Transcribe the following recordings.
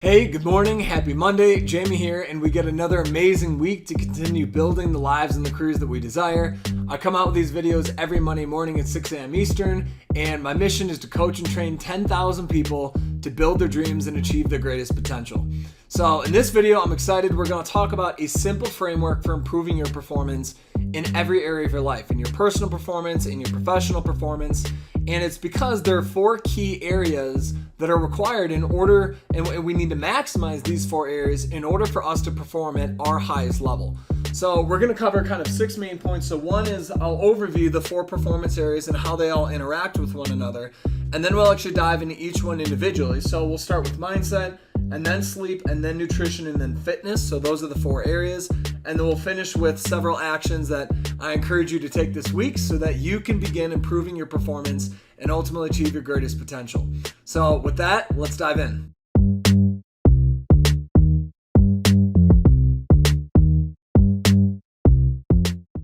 Hey, good morning, happy Monday, Jamie here, and we get another amazing week to continue building the lives and the careers that we desire. I come out with these videos every Monday morning at 6 a.m. Eastern, and my mission is to coach and train 10,000 people to build their dreams and achieve their greatest potential. So in this video, I'm excited. We're going to talk about a simple framework for improving your performance in every area of your life, in your personal performance, in your professional performance. And it's because there are 4 key areas that are required in order, and we need to maximize these 4 areas in order for us to perform at our highest level. So we're going to cover kind of 6 main points. So one is I'll overview the 4 performance areas and how they all interact with one another. And then we'll actually dive into each one individually. So we'll start with mindset, and then sleep, and then nutrition, and then fitness. So those are the 4 areas. And then we'll finish with several actions that I encourage you to take this week so that you can begin improving your performance and ultimately achieve your greatest potential. So with that, let's dive in.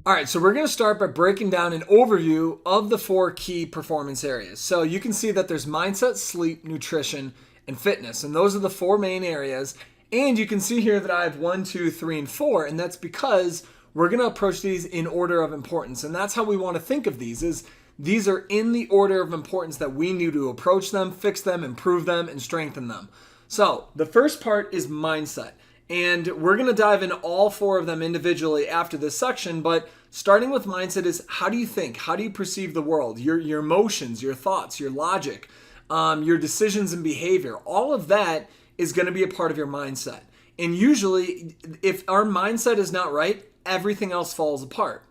All right, so we're going to start by breaking down an overview of the 4 key performance areas. So you can see that there's mindset, sleep, nutrition, and fitness. And those are the 4 main areas. And you can see here that I have 1, 2, 3, and 4. And that's because we're going to approach these in order of importance. And that's how we want to think of these, is these are in the order of importance that we need to approach them, fix them, improve them, and strengthen them. So the first part is mindset. And we're going to dive in all 4 of them individually after this section. But starting with mindset is, how do you think? How do you perceive the world? Your emotions, your thoughts, your logic, your decisions and behavior. All of that is going to be a part of your mindset. And usually, if our mindset is not right, everything else falls apart.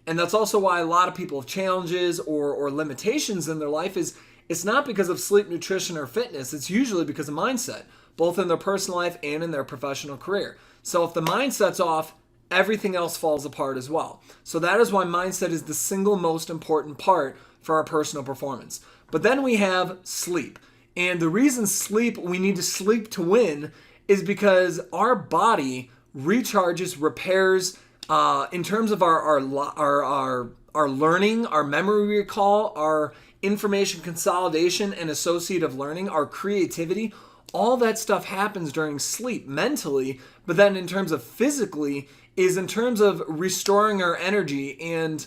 And that's also why a lot of people have challenges or limitations in their life. Is it's not because of sleep, nutrition, or fitness. It's usually because of mindset, both in their personal life and in their professional career. So if the mindset's off, everything else falls apart as well. So that is why mindset is the single most important part for our personal performance. But then we have sleep. And the reason we need to sleep to win is because our body recharges, repairs, in terms of our learning, our memory recall, our information consolidation and associative learning, our creativity. All that stuff happens during sleep mentally, but then in terms of physically is in terms of restoring our energy and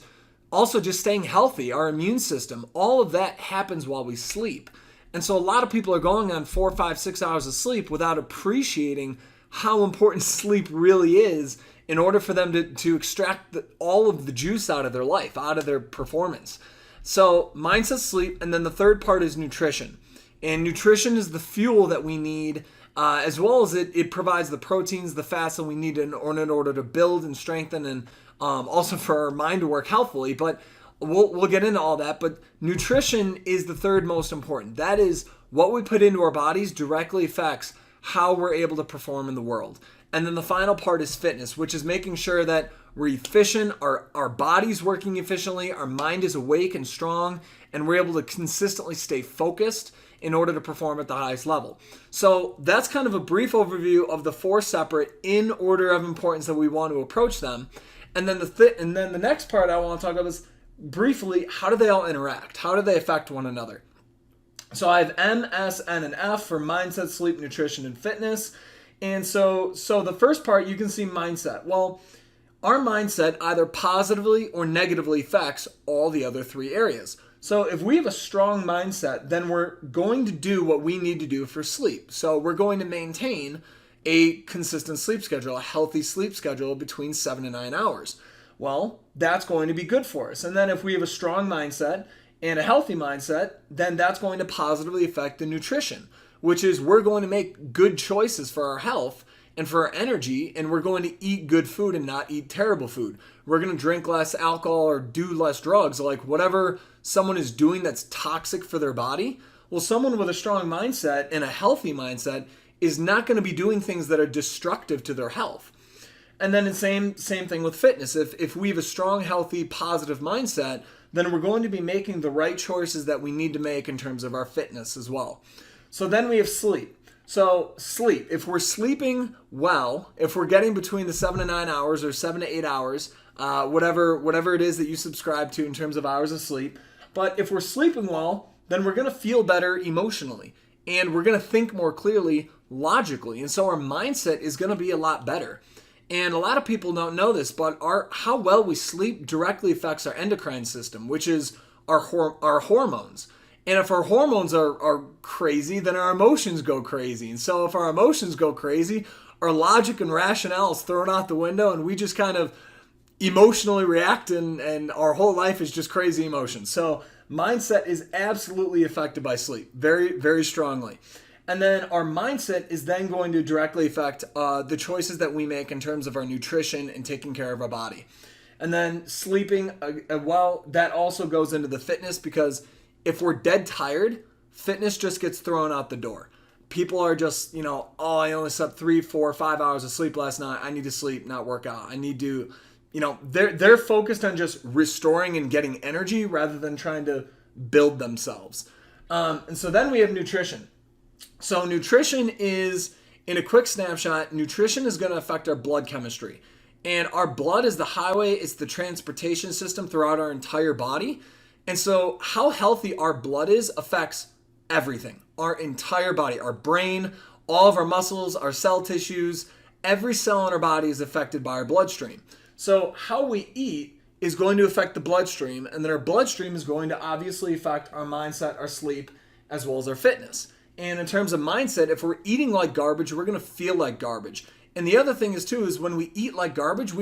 also just staying healthy, our immune system. All of that happens while we sleep. And so a lot of people are going on 4, 5, 6 hours of sleep without appreciating how important sleep really is in order for them to extract all of the juice out of their life, out of their performance. So mindset, sleep, and then the third part is nutrition. And nutrition is the fuel that we need, as well as it provides the proteins, the fats that we need in order to build and strengthen, and also for our mind to work healthfully. But we'll get into all that. But nutrition is the third most important. That is what we put into our bodies directly affects how we're able to perform in the world. And then the final part is fitness, which is making sure that we're efficient, our body's working efficiently, our mind is awake and strong, and we're able to consistently stay focused in order to perform at the highest level. So that's kind of a brief overview of the 4 separate in order of importance that we want to approach them. And then the next part I want to talk about is briefly, how do they all interact? How do they affect one another? So I have M, S, N, and F for mindset, sleep, nutrition, and fitness. And so the first part, you can see mindset. Well, our mindset either positively or negatively affects all the other 3 areas. So if we have a strong mindset, then we're going to do what we need to do for sleep. So we're going to maintain a consistent sleep schedule, a healthy sleep schedule between 7 and 9 hours. Well, that's going to be good for us. And then if we have a strong mindset and a healthy mindset, then that's going to positively affect the nutrition, which is we're going to make good choices for our health and for our energy, and we're going to eat good food and not eat terrible food. We're going to drink less alcohol or do less drugs, like whatever someone is doing that's toxic for their body. Well, someone with a strong mindset and a healthy mindset is not going to be doing things that are destructive to their health. And then the same thing with fitness. If we have a strong, healthy, positive mindset, then we're going to be making the right choices that we need to make in terms of our fitness as well. So then we have sleep. So sleep, if we're sleeping well, if we're getting between the 7 to 9 hours or 7 to 8 hours, whatever it is that you subscribe to in terms of hours of sleep, but if we're sleeping well, then we're going to feel better emotionally. and we're going to think more clearly logically. And so our mindset is going to be a lot better. And a lot of people don't know this, but how well we sleep directly affects our endocrine system, which is our hormones. And if our hormones are crazy, then our emotions go crazy. And so if our emotions go crazy, our logic and rationale is thrown out the window, and we just kind of emotionally react, and our whole life is just crazy emotions. So mindset is absolutely affected by sleep, very, very strongly. And then our mindset is then going to directly affect the choices that we make in terms of our nutrition and taking care of our body. And then sleeping, well, that also goes into the fitness, because if we're dead tired, fitness just gets thrown out the door. People are just, oh, I only slept 3, 4, 5 hours of sleep last night. I need to sleep, not work out. I need to, they're focused on just restoring and getting energy rather than trying to build themselves. And so then we have nutrition. So nutrition is, in a quick snapshot, nutrition is going to affect our blood chemistry. And our blood is the highway, it's the transportation system throughout our entire body. And so how healthy our blood is affects everything. Our entire body, our brain, all of our muscles, our cell tissues, every cell in our body is affected by our bloodstream. So how we eat is going to affect the bloodstream, and then our bloodstream is going to obviously affect our mindset, our sleep, as well as our fitness. And in terms of mindset, if we're eating like garbage, we're going to feel like garbage. And the other thing is when we eat like garbage,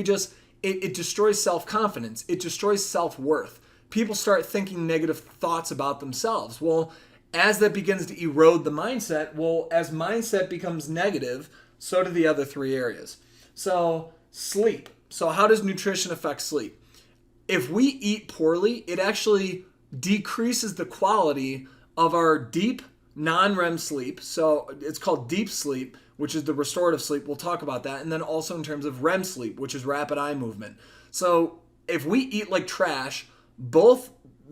it destroys self-confidence. It destroys self-worth. People start thinking negative thoughts about themselves. Well, as that begins to erode the mindset, as mindset becomes negative, so do the other 3 areas. So sleep. So how does nutrition affect sleep? If we eat poorly, it actually decreases the quality of our deep non-REM sleep. So it's called deep sleep, which is the restorative sleep. We'll talk about that. And then also in terms of REM sleep, which is rapid eye movement. So if we eat like trash, both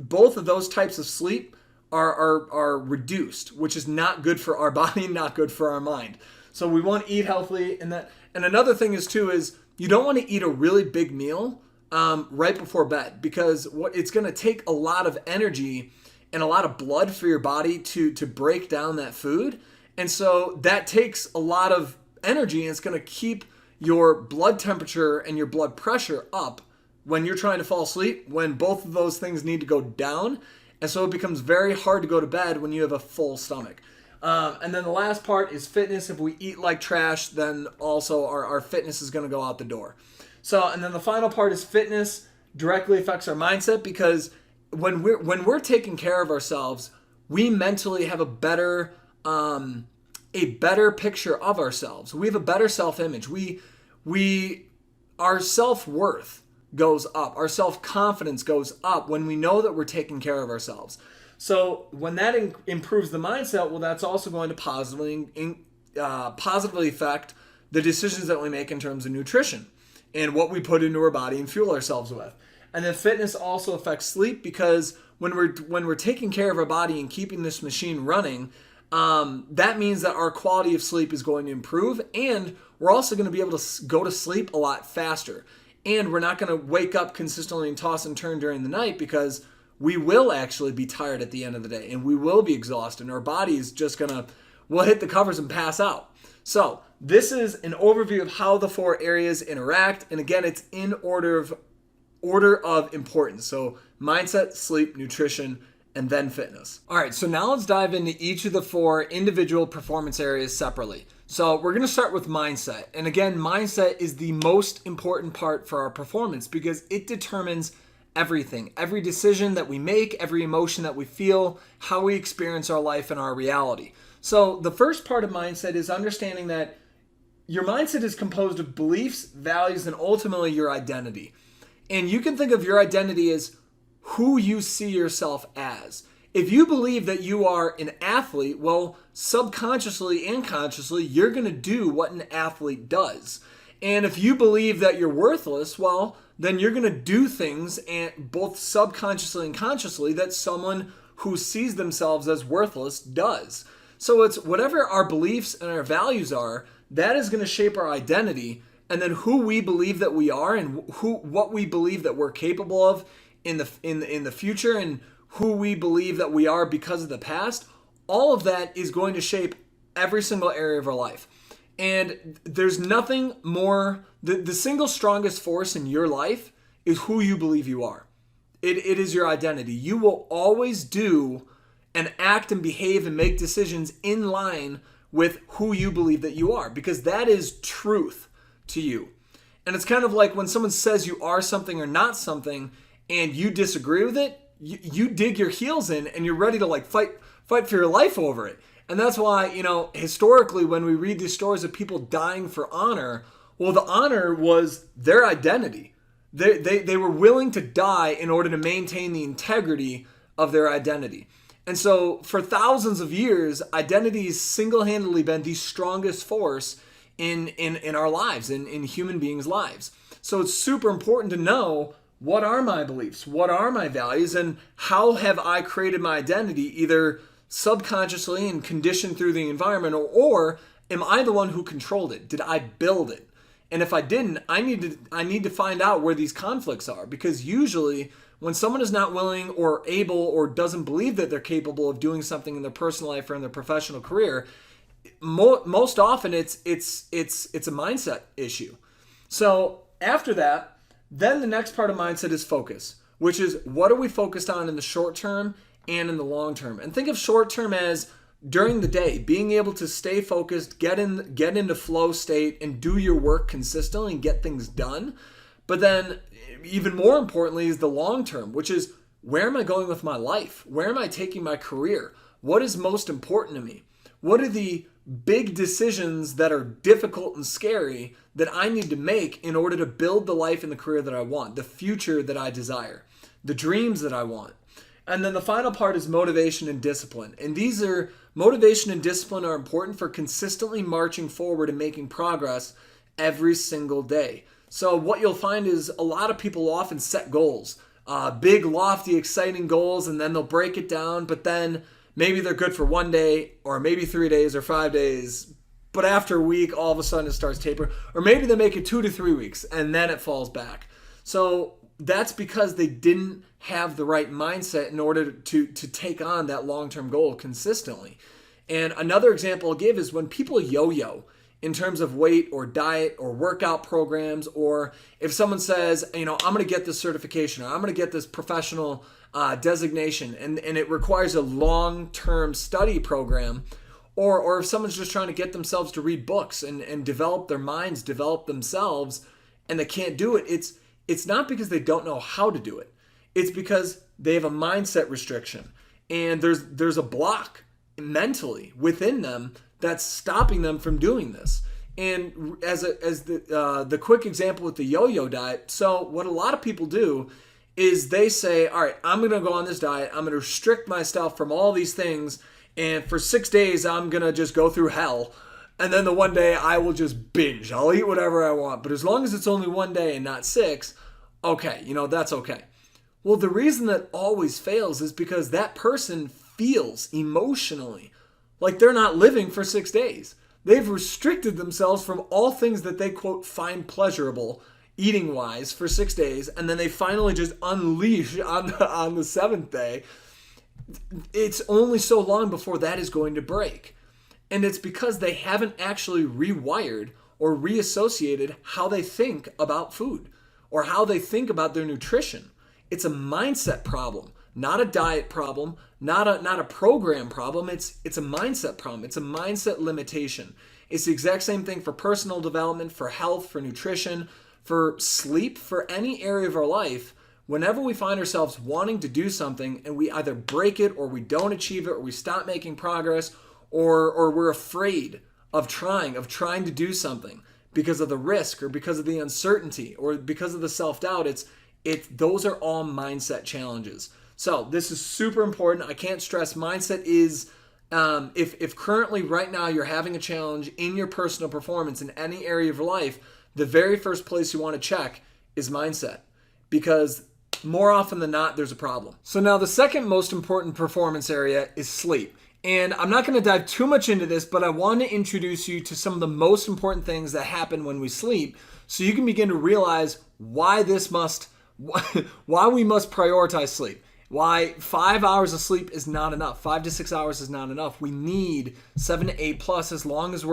of those types of sleep are reduced, which is not good for our body, not good for our mind. So we want to eat healthily. And another thing is you don't want to eat a really big meal right before bed, because it's going to take a lot of energy and a lot of blood for your body to break down that food. And so that takes a lot of energy, and it's going to keep your blood temperature and your blood pressure up when you're trying to fall asleep, when both of those things need to go down. And so it becomes very hard to go to bed when you have a full stomach. And then the last part is fitness. If we eat like trash, then also our fitness is going to go out the door. So, and then the final part is fitness directly affects our mindset, because when we're taking care of ourselves, we mentally have a better picture of ourselves. We have a better self-image. Our self-worth goes up. Our self-confidence goes up when we know that we're taking care of ourselves. So when that improves the mindset, well, that's also going to positively affect the decisions that we make in terms of nutrition and what we put into our body and fuel ourselves with. And then fitness also affects sleep, because when we're taking care of our body and keeping this machine running, that means that our quality of sleep is going to improve, and we're also going to be able to go to sleep a lot faster. And we're not going to wake up consistently and toss and turn during the night, because we will actually be tired at the end of the day, and we will be exhausted, and our body is just we'll hit the covers and pass out. So this is an overview of how the 4 areas interact. And again, it's in order of importance. So mindset, sleep, nutrition, and then fitness. All right, so now let's dive into each of the 4 individual performance areas separately. So we're going to start with mindset. And again, mindset is the most important part for our performance, because it determines everything. Every decision that we make, every emotion that we feel, how we experience our life and our reality. So the first part of mindset is understanding that your mindset is composed of beliefs, values, and ultimately your identity. And you can think of your identity as who you see yourself as. If you believe that you are an athlete, well, subconsciously and consciously, you're going to do what an athlete does. And if you believe that you're worthless, well, then you're going to do things, and both subconsciously and consciously, that someone who sees themselves as worthless does. So it's whatever our beliefs and our values are, that is going to shape our identity, and then who we believe that we are, and what we believe that we're capable of in the future, and who we believe that we are because of the past. all of that is going to shape every single area of our life. And there's nothing more, the single strongest force in your life is who you believe you are. It is your identity. You will always do and act and behave and make decisions in line with who you believe that you are, because that is truth to you. And it's kind of like when someone says you are something or not something and you disagree with it, you dig your heels in and you're ready to like fight for your life over it. And that's why, historically, when we read these stories of people dying for honor, well, the honor was their identity. They were willing to die in order to maintain the integrity of their identity. And so for thousands of years, identity has single-handedly been the strongest force in our lives, in human beings' lives. So it's super important to know, what are my beliefs? What are my values? And how have I created my identity, either subconsciously and conditioned through the environment, or am I the one who controlled it? Did I build it? And if I didn't, I need to find out where these conflicts are, because usually when someone is not willing or able or doesn't believe that they're capable of doing something in their personal life or in their professional career, most often it's a mindset issue. So after that, then the next part of mindset is focus, which is what are we focused on in the short term and in the long term. And think of short term as during the day, being able to stay focused, get into flow state and do your work consistently and get things done. But then even more importantly is the long term, which is, where am I going with my life? Where am I taking my career? What is most important to me? What are the big decisions that are difficult and scary that I need to make in order to build the life and the career that I want, the future that I desire, the dreams that I want? And then the final part is motivation and discipline. And motivation and discipline are important for consistently marching forward and making progress every single day. So what you'll find is a lot of people often set goals, big, lofty, exciting goals, and then they'll break it down, but then maybe they're good for 1 day or maybe 3 days or 5 days, but after a week, all of a sudden it starts tapering. Or maybe they make it 2 to 3 weeks and then it falls back. So that's because they didn't have the right mindset in order to take on that long-term goal consistently. And another example I'll give is when people yo-yo in terms of weight or diet or workout programs, or if someone says, I'm going to get this certification, or I'm going to get this professional designation, and it requires a long-term study program, or if someone's just trying to get themselves to read books and develop their minds, develop themselves, and they can't do it, it's not because they don't know how to do it. It's because they have a mindset restriction, and there's a block mentally within them that's stopping them from doing this. And as the quick example with the yo-yo diet, so what a lot of people do is they say, all right, I'm going to go on this diet. I'm going to restrict myself from all these things. And for 6 days, I'm going to just go through hell. And then the one day I will just binge. I'll eat whatever I want. But as long as it's only 1 day and not 6, okay, that's okay. Well, the reason that always fails is because that person feels emotionally like they're not living for 6 days. They've restricted themselves from all things that they, quote, find pleasurable eating-wise for 6 days, and then they finally just unleash on the 7th day. It's only so long before that is going to break. And it's because they haven't actually rewired or reassociated how they think about food or how they think about their nutrition. It's a mindset problem, not a diet problem, not a program problem. It's a mindset problem. It's a mindset limitation. It's the exact same thing for personal development, for health, for nutrition, for sleep, for any area of our life. Whenever we find ourselves wanting to do something and we either break it or we don't achieve it or we stop making progress or we're afraid of trying to do something because of the risk or because of the uncertainty or because of the self-doubt, those are all mindset challenges. So this is super important. I can't stress mindset is, if currently right now you're having a challenge in your personal performance in any area of your life, the very first place you want to check is mindset, because more often than not, there's a problem. So now the second most important performance area is sleep. And I'm not going to dive too much into this, but I want to introduce you to some of the most important things that happen when we sleep so you can begin to realize why we must prioritize sleep. Why 5 hours of sleep is not enough. 5 to 6 hours is not enough. We need 7 to 8 plus as long as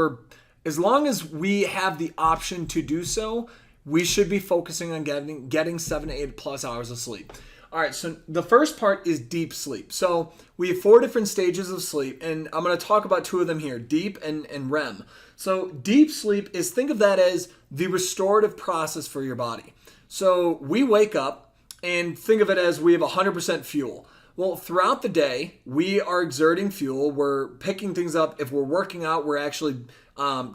we have the option to do so. We should be focusing on getting 7 to 8 plus hours of sleep. All right, so the first part is deep sleep. So we have 4 different stages of sleep, and I'm going to talk about 2 of them here, deep and REM. So deep sleep is, think of that as the restorative process for your body. So we wake up and think of it as we have 100% fuel. Well, throughout the day, we are exerting fuel. We're picking things up. If we're working out, we're actually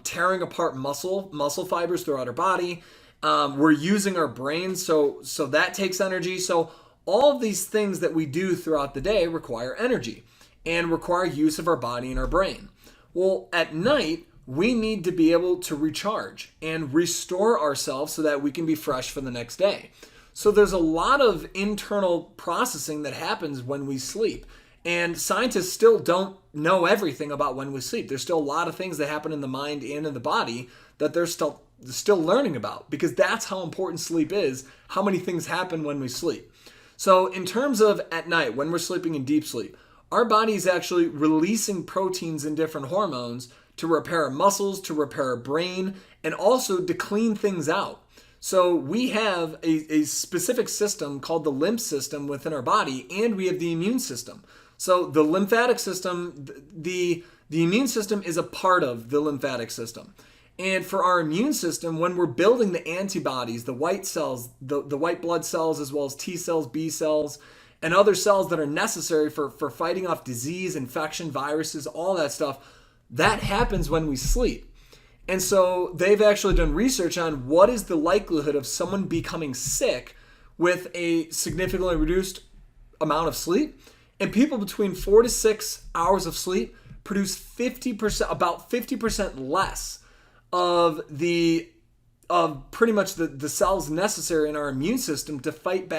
tearing apart muscle fibers throughout our body. We're using our brain, so that takes energy. So all of these things that we do throughout the day require energy and require use of our body and our brain. Well, at night, we need to be able to recharge and restore ourselves so that we can be fresh for the next day. So there's a lot of internal processing that happens when we sleep. And scientists still don't know everything about when we sleep. There's still a lot of things that happen in the mind and in the body that they're still learning about, because that's how important sleep is, how many things happen when we sleep. So in terms of at night, when we're sleeping in deep sleep, our body is actually releasing proteins and different hormones to repair our muscles, to repair our brain, and also to clean things out. So we have a specific system called the lymph system within our body, and we have the immune system. So the lymphatic system, the immune system is a part of the lymphatic system. And for our immune system, when we're building the antibodies, the white cells, the white blood cells, as well as T cells, B cells, and other cells that are necessary for fighting off disease, infection, viruses, all that stuff, that happens when we sleep. And so they've actually done research on what is the likelihood of someone becoming sick with a significantly reduced amount of sleep. And people between 4 to 6 hours of sleep produce 50%, about 50% less of pretty much the cells necessary in our immune system to fight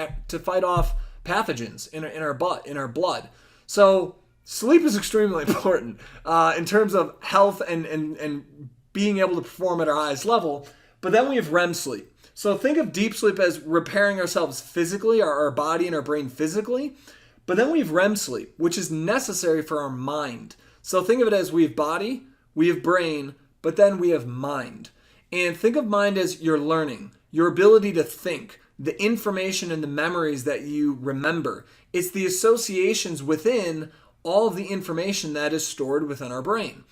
off pathogens in our blood. So sleep is extremely important in terms of health and being able to perform at our highest level. But then we have REM sleep. So think of deep sleep as repairing ourselves physically, our body and our brain physically. But then we have REM sleep, which is necessary for our mind. So think of it as we have body, we have brain, but then we have mind. And think of mind as your learning, your ability to think, the information and the memories that you remember. It's the associations within all of the information that is stored within our brain.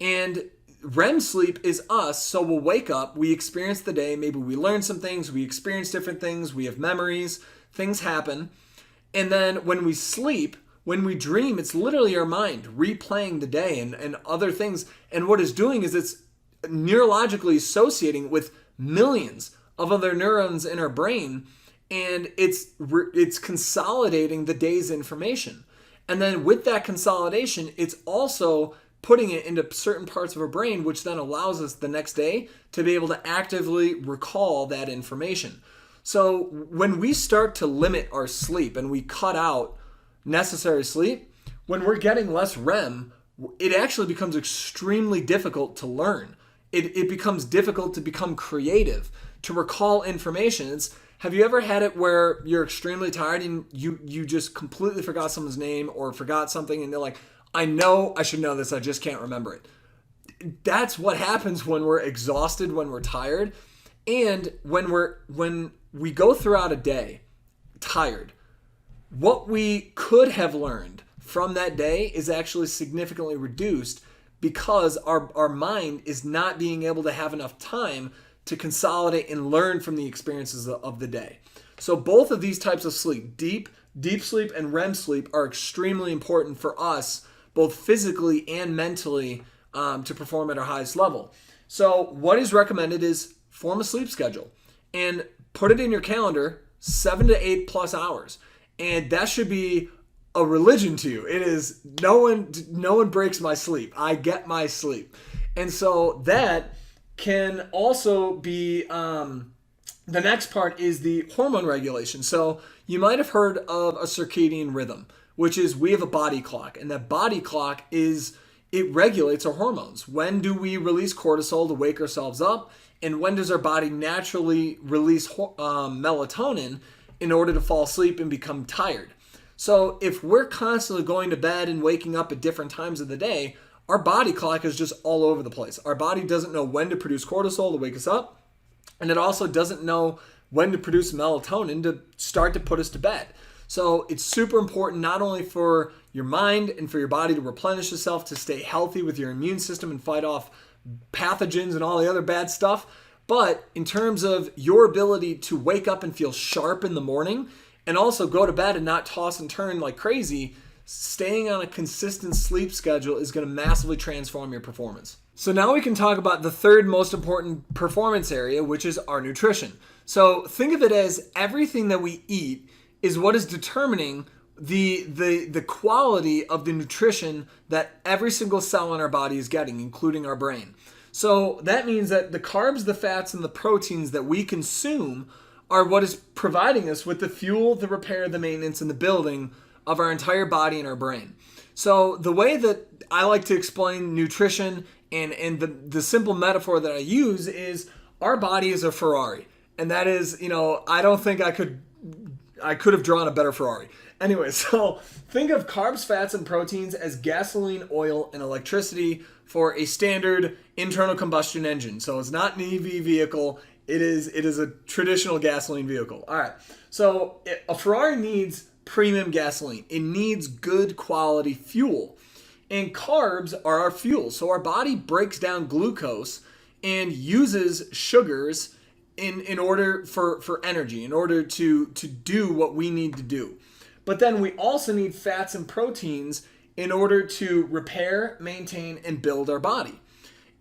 And REM sleep is us, so we'll wake up, we experience the day, maybe we learn some things, we experience different things, we have memories, things happen. And then when we sleep, when we dream, it's literally our mind replaying the day and other things. And what it's doing is it's neurologically associating with millions of other neurons in our brain, and it's consolidating the day's information. And then with that consolidation, it's also putting it into certain parts of our brain, which then allows us the next day to be able to actively recall that information. So when we start to limit our sleep and we cut out necessary sleep, when we're getting less REM, it actually becomes extremely difficult to learn. It becomes difficult to become creative, to recall information. Have you ever had it where you're extremely tired and you just completely forgot someone's name or forgot something and they're like, I know I should know this, I just can't remember it. That's what happens when we're exhausted, when we're tired, and when we go throughout a day tired. What we could have learned from that day is actually significantly reduced because our mind is not being able to have enough time to consolidate and learn from the experiences of the day. So both of these types of sleep, deep sleep and REM sleep, are extremely important for us, both physically and mentally, to perform at our highest level. So what is recommended is form a sleep schedule and put it in your calendar, 7 to 8 plus hours. And that should be a religion to you. It is no one breaks my sleep. I get my sleep. And so that can also be, the next part is the hormone regulation. So you might have heard of a circadian rhythm, which is we have a body clock, and that body clock it regulates our hormones. When do we release cortisol to wake ourselves up? And when does our body naturally release melatonin in order to fall asleep and become tired? So if we're constantly going to bed and waking up at different times of the day, our body clock is just all over the place. Our body doesn't know when to produce cortisol to wake us up, and it also doesn't know when to produce melatonin to start to put us to bed. So it's super important not only for your mind and for your body to replenish itself, to stay healthy with your immune system and fight off pathogens and all the other bad stuff, but in terms of your ability to wake up and feel sharp in the morning and also go to bed and not toss and turn like crazy, staying on a consistent sleep schedule is going to massively transform your performance. So now we can talk about the third most important performance area, which is our nutrition. So think of it as everything that we eat is what is determining the quality of the nutrition that every single cell in our body is getting, including our brain. So that means that the carbs, the fats, and the proteins that we consume are what is providing us with the fuel, the repair, the maintenance, and the building of our entire body and our brain. So the way that I like to explain nutrition and the simple metaphor that I use is our body is a Ferrari. And that is, I don't think I could have drawn a better Ferrari. Anyway, so think of carbs, fats, and proteins as gasoline, oil, and electricity for a standard internal combustion engine. So it's not an EV vehicle. It is a traditional gasoline vehicle. All right. So a Ferrari needs premium gasoline. It needs good quality fuel. And carbs are our fuel. So our body breaks down glucose and uses sugars in order for energy, in order to do what we need to do. But then we also need fats and proteins in order to repair, maintain, and build our body.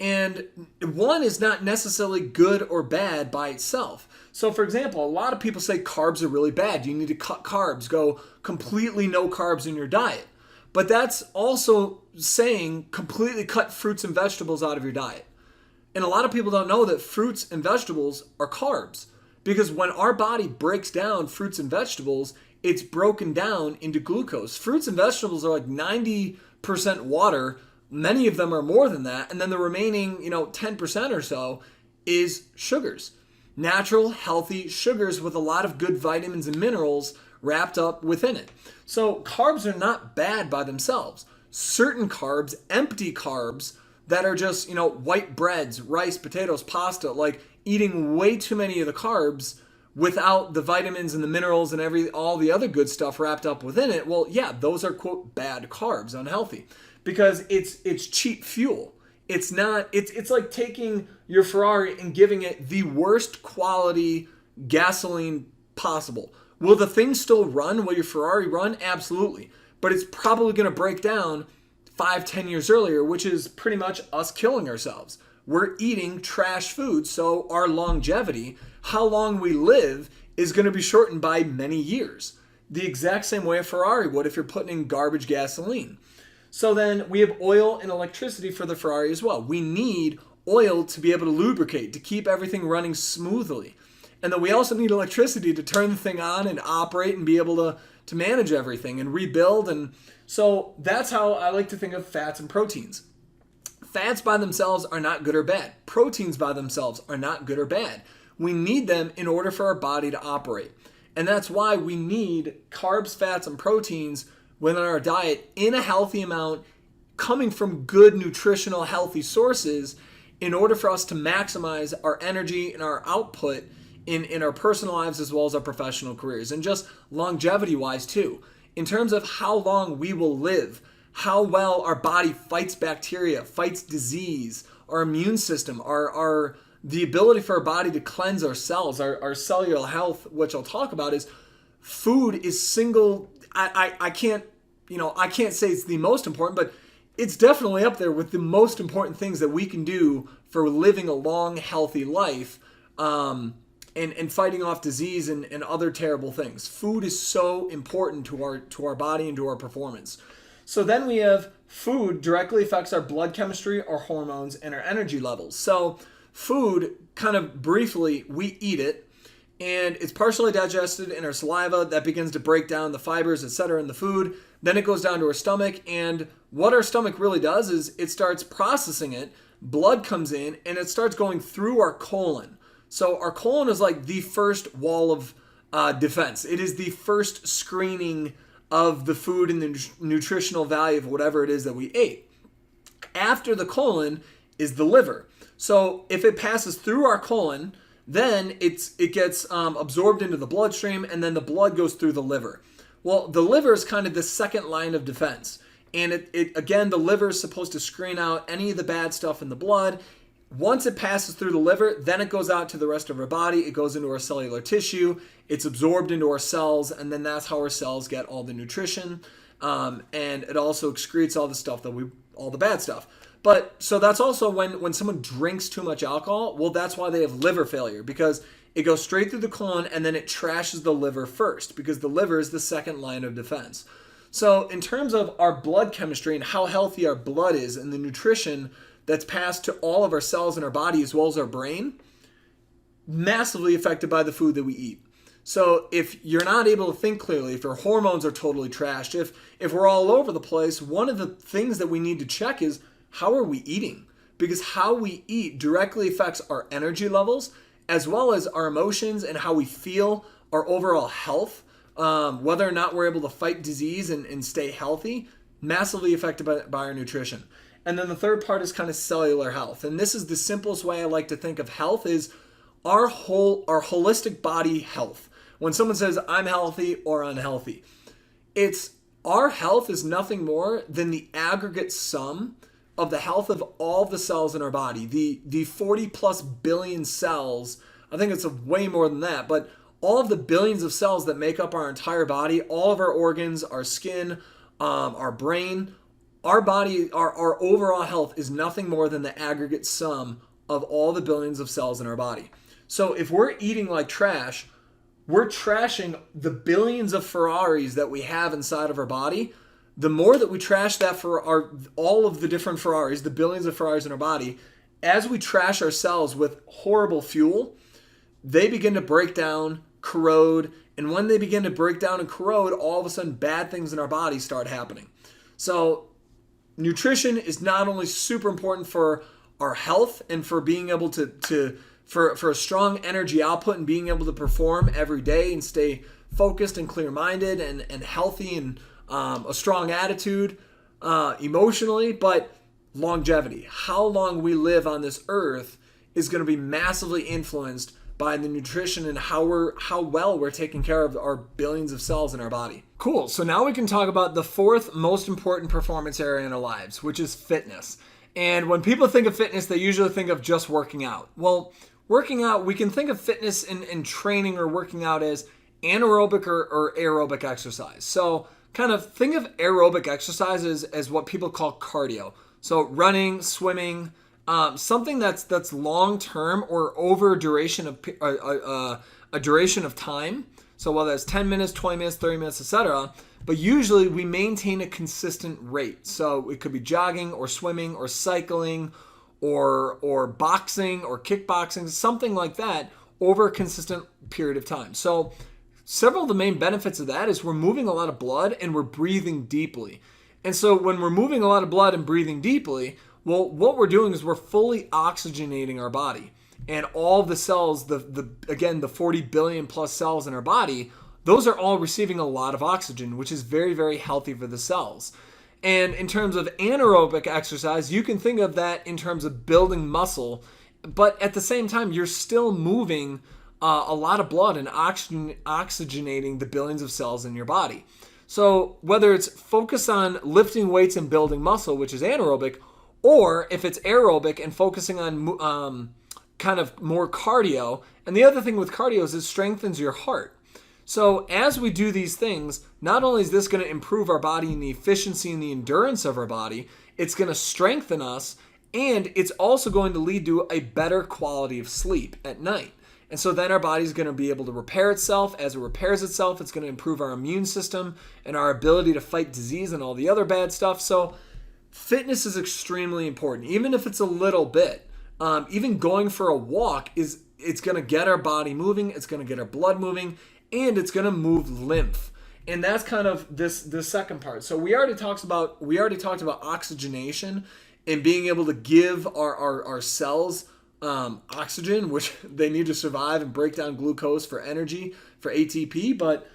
And one is not necessarily good or bad by itself. So for example, a lot of people say carbs are really bad. You need to cut carbs, go completely no carbs in your diet. But that's also saying completely cut fruits and vegetables out of your diet. And a lot of people don't know that fruits and vegetables are carbs, because when our body breaks down fruits and vegetables, it's broken down into glucose. Fruits and vegetables are like 90% water. Many of them are more than that. And then the remaining, 10% or so is sugars. Natural, healthy sugars with a lot of good vitamins and minerals wrapped up within it. So carbs are not bad by themselves. Certain carbs, empty carbs, that are just, white breads, rice, potatoes, pasta, like eating way too many of the carbs without the vitamins and the minerals and all the other good stuff wrapped up within it. Well, yeah, those are, quote, bad carbs, unhealthy, because it's cheap fuel. It's like taking your Ferrari and giving it the worst quality gasoline possible. Will the thing still run? Will your Ferrari run? Absolutely. But it's probably going to break down 5-10 years earlier, which is pretty much us killing ourselves. We're eating trash food, so our longevity, how long we live, is going to be shortened by many years. The exact same way a Ferrari would if you're putting in garbage gasoline. So then we have oil and electricity for the Ferrari as well. We need oil to be able to lubricate, to keep everything running smoothly. And then we also need electricity to turn the thing on and operate and be able to manage everything and rebuild. And so that's how I like to think of fats and proteins. Fats by themselves are not good or bad. Proteins by themselves are not good or bad. We need them in order for our body to operate. And that's why we need carbs, fats, and proteins within our diet in a healthy amount, coming from good nutritional healthy sources, in order for us to maximize our energy and our output in our personal lives as well as our professional careers, and just longevity wise too, in terms of how long we will live, how well our body fights bacteria, fights disease, our immune system, the ability for our body to cleanse our cells, our cellular health, which I'll talk about. Is food is single, I can't say it's the most important, but it's definitely up there with the most important things that we can do for living a long, healthy life, and fighting off disease and other terrible things. Food is so important to our body and to our performance. So then we have food directly affects our blood chemistry, our hormones, and our energy levels. So food, kind of briefly, we eat it, and it's partially digested in our saliva that begins to break down the fibers, etc. in the food. Then it goes down to our stomach, and what our stomach really does is it starts processing it. Blood comes in, and it starts going through our colon. So our colon is like the first wall of defense. It is the first screening of the food and the nutritional value of whatever it is that we ate. After the colon is the liver. So if it passes through our colon, then it gets absorbed into the bloodstream, and then the blood goes through the liver. Well, the liver is kind of the second line of defense. And it again, the liver is supposed to screen out any of the bad stuff in the blood. Once it passes through the liver, then it goes out to the rest of our body. It goes into our cellular tissue. It's absorbed into our cells, and then that's how our cells get all the nutrition. And it also excretes all the stuff all the bad stuff. But so that's also when someone drinks too much alcohol, well, that's why they have liver failure, because it goes straight through the colon and then it trashes the liver first, because the liver is the second line of defense. So in terms of our blood chemistry and how healthy our blood is and the nutrition that's passed to all of our cells in our body as well as our brain, massively affected by the food that we eat. So if you're not able to think clearly, if your hormones are totally trashed, if we're all over the place, one of the things that we need to check is, how are we eating? Because how we eat directly affects our energy levels as well as our emotions and how we feel, our overall health, whether or not we're able to fight disease and stay healthy, massively affected by our nutrition. And then the third part is kind of cellular health. And this is the simplest way I like to think of health, is our holistic body health. When someone says I'm healthy or unhealthy, it's our health is nothing more than the aggregate sum of the health of all the cells in our body. The 40 plus billion cells, I think it's way more than that, but all of the billions of cells that make up our entire body, all of our organs, our skin, our brain, our body, our overall health is nothing more than the aggregate sum of all the billions of cells in our body. So if we're eating like trash, we're trashing the billions of Ferraris that we have inside of our body. The more that we trash that for all of the different Ferraris, the billions of Ferraris in our body, as we trash our cells with horrible fuel, they begin to break down, corrode, and when they begin to break down and corrode, all of a sudden bad things in our body start happening. So nutrition is not only super important for our health and for being able for a strong energy output and being able to perform every day and stay focused and clear-minded and healthy and a strong attitude emotionally, but longevity. How long we live on this earth is going to be massively influenced by the nutrition and how well we're taking care of our billions of cells in our body. Cool. So now we can talk about the fourth most important performance area in our lives, which is fitness. And when people think of fitness, they usually think of just working out. Well, working out, we can think of fitness and training or working out as anaerobic or aerobic exercise. So kind of think of aerobic exercises as what people call cardio. So running, swimming, something that's long term or over a duration of time. So whether it's 10 minutes, 20 minutes, 30 minutes, etc. But usually we maintain a consistent rate. So it could be jogging or swimming or cycling or boxing or kickboxing, something like that over a consistent period of time. So several of the main benefits of that is we're moving a lot of blood and we're breathing deeply. And so when we're moving a lot of blood and breathing deeply, well, what we're doing is we're fully oxygenating our body. And all the cells, the 40 billion plus cells in our body, those are all receiving a lot of oxygen, which is very, very healthy for the cells. And in terms of anaerobic exercise, you can think of that in terms of building muscle, but at the same time, you're still moving a lot of blood and oxygenating the billions of cells in your body. So whether it's focused on lifting weights and building muscle, which is anaerobic, or if it's aerobic and focusing on kind of more cardio. And the other thing with cardio is it strengthens your heart. So as we do these things, not only is this going to improve our body and the efficiency and the endurance of our body, it's going to strengthen us, and it's also going to lead to a better quality of sleep at night. And so then our body's going to be able to repair itself. As it repairs itself, it's going to improve our immune system and our ability to fight disease and all the other bad stuff. So fitness is extremely important, even if it's a little bit. Even going for a walk it's going to get our body moving, it's going to get our blood moving, and it's going to move lymph. And that's kind of the second part. So we already talked about oxygenation and being able to give our cells oxygen, which they need to survive and break down glucose for energy, for ATP. But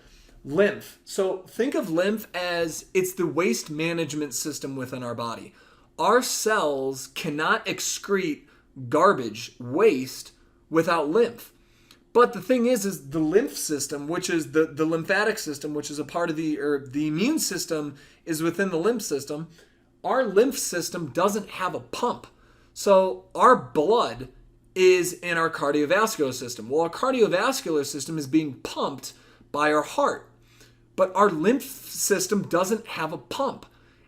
Lymph. So think of lymph as it's the waste management system within our body. Our cells cannot excrete garbage, waste, without lymph. But the thing is the lymph system, which is the lymphatic system, which is a part of the immune system is within the lymph system. Our lymph system doesn't have a pump. So our blood is in our cardiovascular system. Well, our cardiovascular system is being pumped by our heart. But our lymph system doesn't have a pump.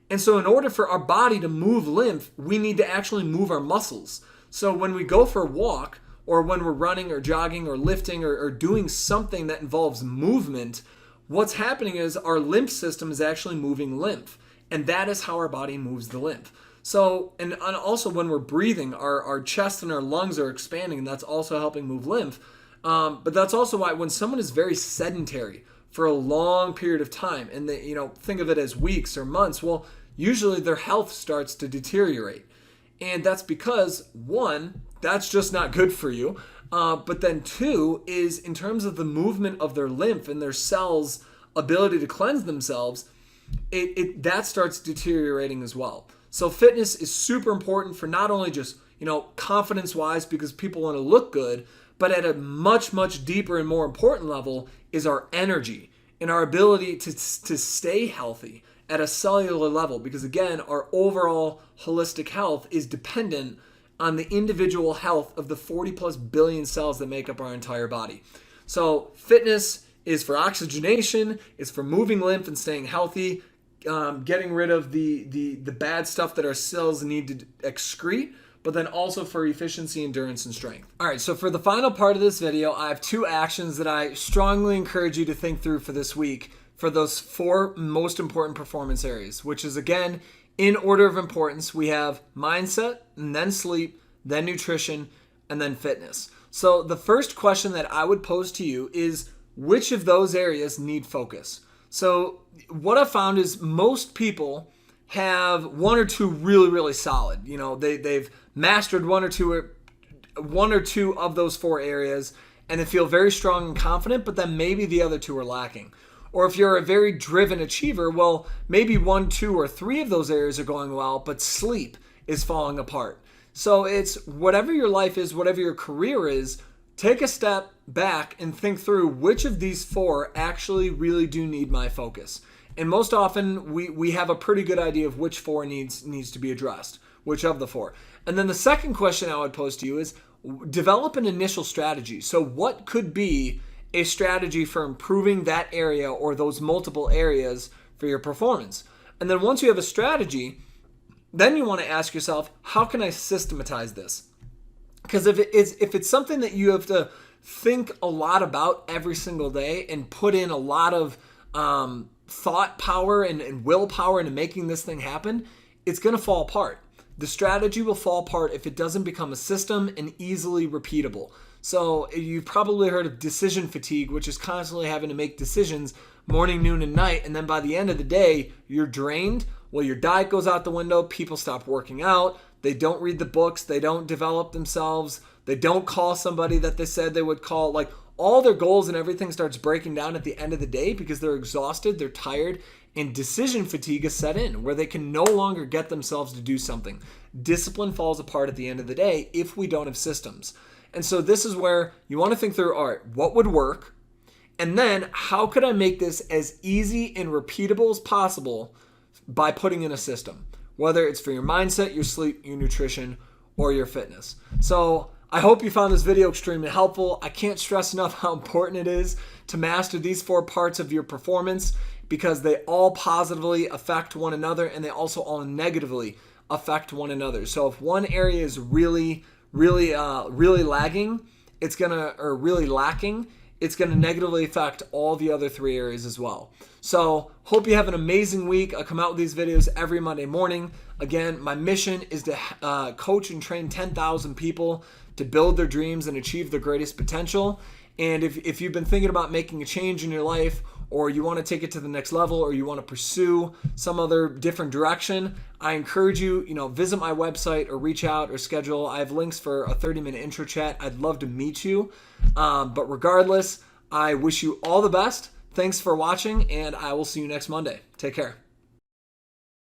And so in order for our body to move lymph, we need to actually move our muscles. So when we go for a walk, or when we're running or jogging or lifting or doing something that involves movement, what's happening is our lymph system is actually moving lymph. And that is how our body moves the lymph. So, and also when we're breathing, our chest and our lungs are expanding, and that's also helping move lymph. But that's also why when someone is very sedentary for a long period of time, and they, think of it as weeks or months, well, usually their health starts to deteriorate. And that's because, one, that's just not good for you. But then two is in terms of the movement of their lymph and their cells' ability to cleanse themselves, that starts deteriorating as well. So fitness is super important for not only just, confidence-wise because people want to look good, but at a much, much deeper and more important level is our energy and our ability to stay healthy at a cellular level, because again, our overall holistic health is dependent on the individual health of the 40 plus billion cells that make up our entire body. So fitness is for oxygenation, it's for moving lymph and staying healthy, getting rid of the bad stuff that our cells need to excrete, but then also for efficiency, endurance, and strength. All right, so for the final part of this video, I have 2 actions that I strongly encourage you to think through for this week for those 4 most important performance areas, which is, again, in order of importance, we have mindset, and then sleep, then nutrition, and then fitness. So the first question that I would pose to you is, which of those areas need focus? So what I've found is most people have 1 or 2 really, really solid. They've mastered one or two of those 4 areas, and they feel very strong and confident, but then maybe the other 2 are lacking. Or if you're a very driven achiever, well, maybe 1, 2, or 3 of those areas are going well, but sleep is falling apart. So it's whatever your life is, whatever your career is, take a step back and think through which of these 4 actually really do need my focus. And most often we have a pretty good idea of which 4 needs to be addressed, which of the 4. And then the second question I would pose to you is develop an initial strategy. So what could be a strategy for improving that area or those multiple areas for your performance? And then once you have a strategy, then you want to ask yourself, how can I systematize this? Because if it's something that you have to think a lot about every single day and put in a lot of thought power and willpower into making this thing happen, it's going to fall apart. The strategy will fall apart if it doesn't become a system and easily repeatable. So you've probably heard of decision fatigue, which is constantly having to make decisions morning, noon, and night. And then by the end of the day, you're drained. Well, your diet goes out the window. People stop working out. They don't read the books. They don't develop themselves. They don't call somebody that they said they would call. Like all their goals and everything starts breaking down at the end of the day because they're exhausted, they're tired, and decision fatigue is set in where they can no longer get themselves to do something. Discipline falls apart at the end of the day if we don't have systems. And so this is where you want to think through, all right, what would work? And then how could I make this as easy and repeatable as possible by putting in a system, whether it's for your mindset, your sleep, your nutrition, or your fitness. So I hope you found this video extremely helpful. I can't stress enough how important it is to master these 4 parts of your performance because they all positively affect one another and they also all negatively affect one another. So if one area is really lacking, it's gonna negatively affect all the other 3 areas as well. So hope you have an amazing week. I come out with these videos every Monday morning. Again, my mission is to coach and train 10,000 people to build their dreams and achieve their greatest potential. And if you've been thinking about making a change in your life, or you want to take it to the next level, or you want to pursue some other different direction, I encourage you, visit my website or reach out or schedule. I have links for a 30-minute intro chat. I'd love to meet you. But regardless, I wish you all the best. Thanks for watching, and I will see you next Monday. Take care.